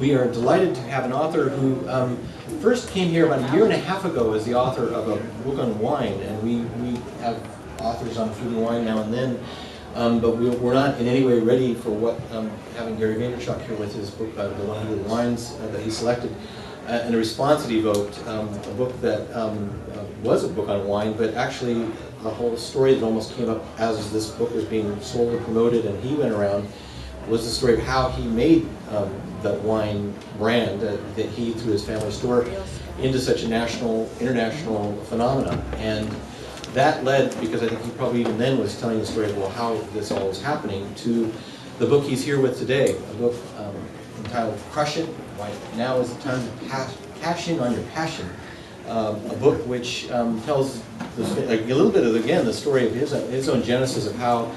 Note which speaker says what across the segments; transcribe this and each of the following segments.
Speaker 1: We are delighted to have an author who first came here about 1.5 years ago as the author of a book on wine, and we have authors on food and wine now and then, but we're not in any way ready for what having Gary Vaynerchuk here with his book, The 100 Wines that he selected, and a response that he evoked, a book that was a book on wine, but actually the whole story that almost came up as this book was being sold and promoted and he went around was the story of how he made that wine brand that he, through his family store, into such a national, international phenomenon. And that led, because I think he probably even then was telling the story of, well, how this all was happening, to the book he's here with today, a book entitled Crush It, Why Now is the Time to Cash In on Your Passion. A book which tells a little bit of, again, the story of his own genesis of how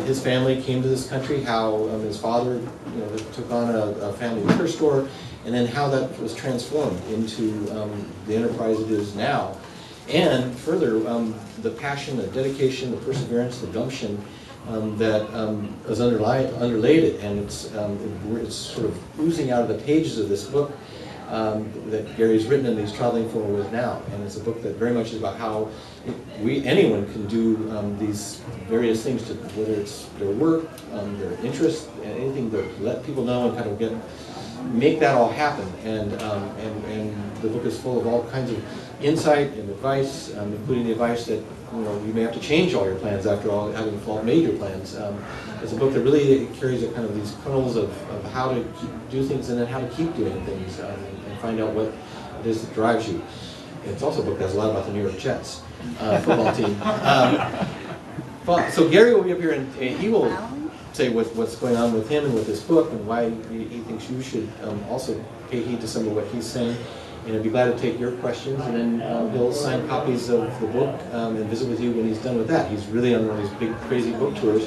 Speaker 1: his family came to this country, how his father took on a family liquor store, and then how that was transformed into the enterprise it is now. And further, the passion, the dedication, the perseverance, the gumption that has underlaid it, and it's sort of oozing out of the pages of this book that Gary's written and he's traveling forward with now. And it's a book that very much is about how anyone can do these various things, to whether it's their work, their interest, anything to let people know and kind of make that all happen. And the book is full of all kinds of insight and advice, including the advice that you may have to change all your plans after all having made your plans. It's a book that really carries a kind of these kernels of how to do things and then how to keep doing things and find out what it is that drives you. It's also a book that has a lot about the New York Jets football team. So Gary will be up here and he will say what's going on with him and with this book and why he thinks you should also pay heed to some of what he's saying. And I'd be glad to take your questions, and then he'll sign copies of the book and visit with you when he's done with that. He's really on one of these big, crazy book tours.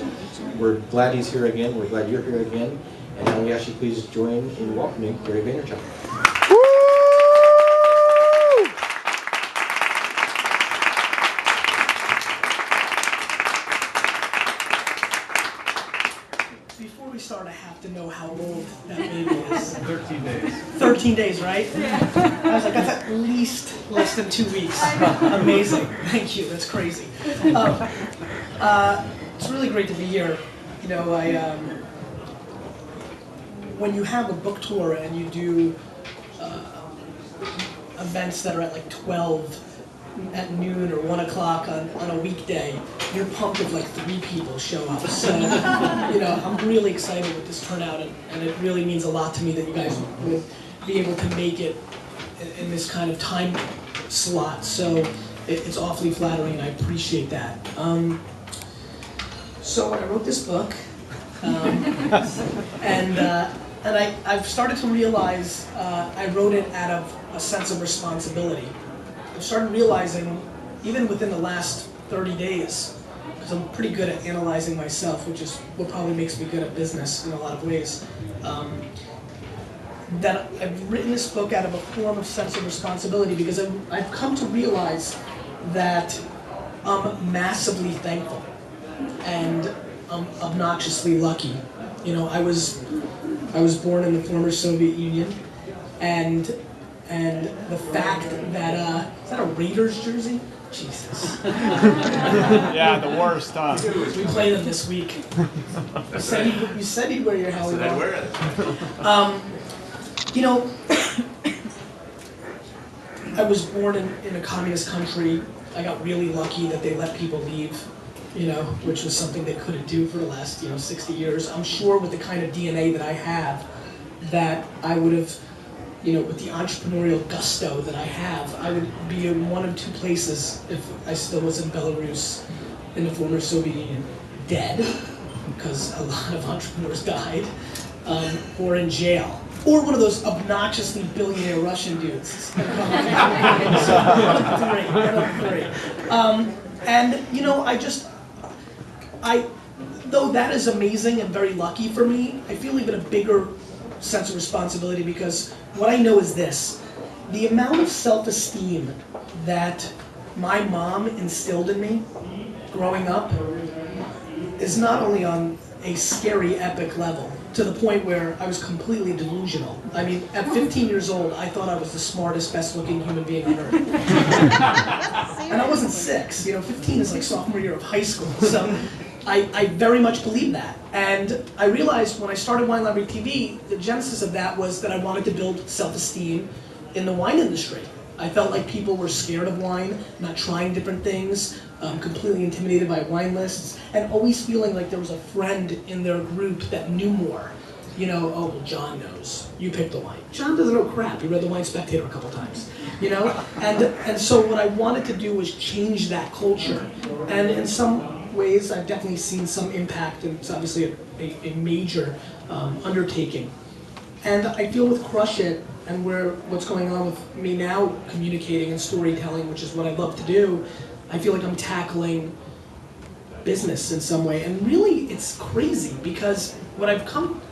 Speaker 1: We're glad he's here again. We're glad you're here again. And now we ask you please join in welcoming Gary Vaynerchuk.
Speaker 2: Before we start, I have to know how old that baby is.
Speaker 3: 13 days.
Speaker 2: 13 days, right? Yeah. I was like, that's at least less than 2 weeks. Amazing. Thank you. That's crazy. It's really great to be here. When you have a book tour and you do events that are at like 12 at noon or 1 o'clock on a weekday, you're pumped if like 3 people show up. So, I'm really excited with this turnout, and it really means a lot to me that you guys would be able to make it in this kind of time slot. So it's awfully flattering, and I appreciate that. So when I wrote this book, and I've started to realize I wrote it out of a sense of responsibility. I've started realizing, even within the last 30 days, because I'm pretty good at analyzing myself, which is what probably makes me good at business in a lot of ways, that I've written this book out of a form of sense of responsibility, because I've come to realize that I'm massively thankful and I'm obnoxiously lucky. I was born in the former Soviet Union, and the fact that is that a Raiders jersey? Jesus.
Speaker 3: Yeah, the worst, huh?
Speaker 2: We play them this week. You said you'd wear your Howie
Speaker 4: I'd wear it.
Speaker 2: I was born in a communist country. I got really lucky that they let people leave, which was something they couldn't do for the last 60 years. I'm sure with the kind of DNA that I have, that I would have, with the entrepreneurial gusto that I have, I would be in one of 2 places if I still was in Belarus, in the former Soviet Union, dead, because a lot of entrepreneurs died, or in jail, or one of those obnoxiously billionaire Russian dudes. So one of the three. And though that is amazing and very lucky for me, I feel even a bigger sense of responsibility, because what I know is this: the amount of self-esteem that my mom instilled in me growing up is not only on a scary, epic level, to the point where I was completely delusional. I mean, at 15 years old, I thought I was the smartest, best-looking human being on earth. And I wasn't 6. 15 is like sophomore year of high school. So I very much believed that. And I realized when I started Wine Library TV, the genesis of that was that I wanted to build self-esteem in the wine industry. I felt like people were scared of wine, not trying different things, completely intimidated by wine lists, and always feeling like there was a friend in their group that knew more. Oh, well, John knows. You picked the wine. John doesn't know crap. He read the Wine Spectator a couple times, And so what I wanted to do was change that culture. And in some ways, I've definitely seen some impact, and it's obviously a major undertaking. And I feel with Crush It, and what's going on with me now communicating and storytelling, which is what I love to do, I feel like I'm tackling business in some way. And really, it's crazy, because what I've come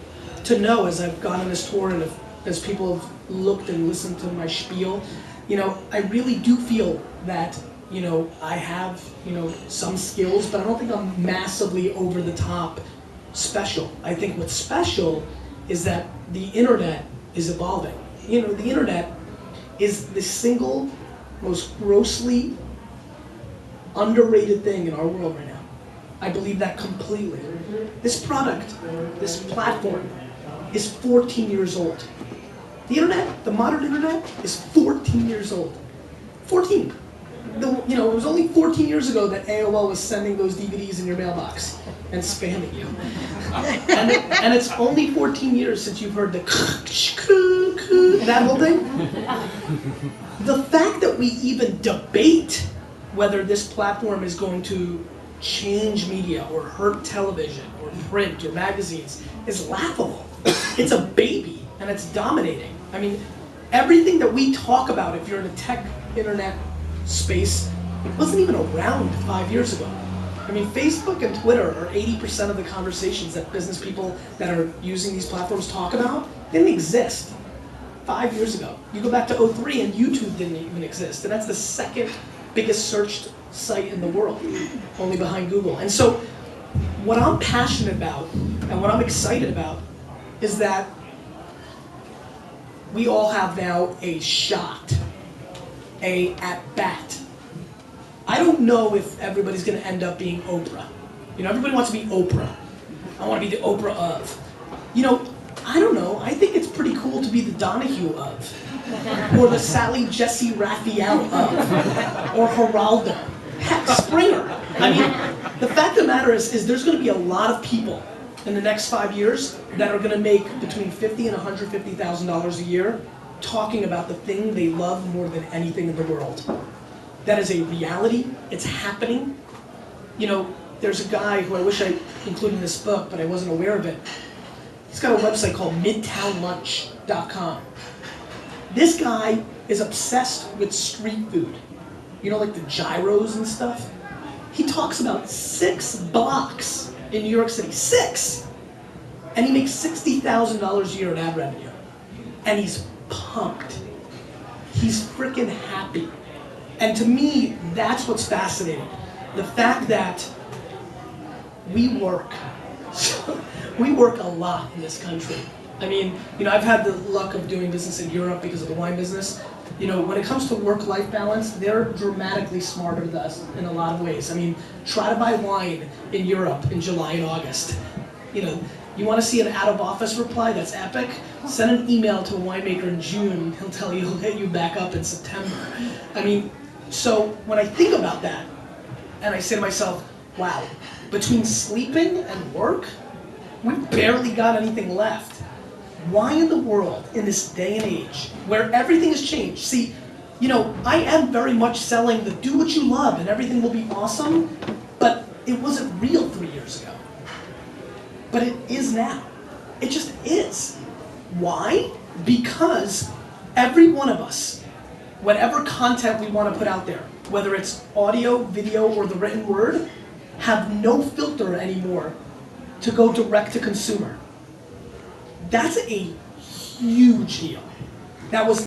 Speaker 2: to know as I've gone on this tour and as people have looked and listened to my spiel, I really do feel that, I have, some skills, but I don't think I'm massively over the top special. I think what's special is that the internet is evolving. The internet is the single most grossly underrated thing in our world right now. I believe that completely. This product, this platform, is 14 years old. The internet, the modern internet, is 14 years old. 14. It was only 14 years ago that AOL was sending those DVDs in your mailbox and spamming you. And it's only 14 years since you've heard the that whole thing. The fact that we even debate whether this platform is going to change media or hurt television or print or magazines is laughable. It's a baby and it's dominating. I mean, everything that we talk about, if you're in a tech internet space, wasn't even around 5 years ago. I mean, Facebook and Twitter are 80% of the conversations that business people that are using these platforms talk about. They didn't exist 5 years ago. You go back to 2003 and YouTube didn't even exist. And that's the second biggest searched site in the world, only behind Google. And so what I'm passionate about and what I'm excited about is that we all have now a shot, a at-bat. I don't know if everybody's going to end up being Oprah. Everybody wants to be Oprah. I want to be the Oprah of. I don't know. I think it's pretty cool to be the Donahue of, or the Sally Jesse Raphael of, or Geraldo. Heck, Springer. I mean, the fact of the matter is there's going to be a lot of people in the next 5 years that are going to make between $50,000 and $150,000 a year talking about the thing they love more than anything in the world. That is a reality. It's happening. There's a guy who I wish I included in this book, but I wasn't aware of it. He's got a website called midtownlunch.com. This guy is obsessed with street food. Like the gyros and stuff. He talks about 6 blocks in New York City. 6! And he makes $60,000 a year in ad revenue. And he's pumped. He's freaking happy. And to me, that's what's fascinating. The fact that we work. We work a lot in this country. I mean, I've had the luck of doing business in Europe because of the wine business. When it comes to work-life balance, they're dramatically smarter than us in a lot of ways. I mean, try to buy wine in Europe in July and August. You want to see an out-of-office reply that's epic? Send an email to a winemaker in June. He'll tell you he'll hit you back up in September. I mean, so when I think about that, and I say to myself, wow, between sleeping and work, we barely got anything left. Why in the world, in this day and age, where everything has changed? See, I am very much selling the do what you love and everything will be awesome, but it wasn't real 3 years ago. But it is now. It just is. Why? Because every one of us, whatever content we want to put out there, whether it's audio, video, or the written word, have no filter anymore to go direct to consumer. That's a huge deal. That was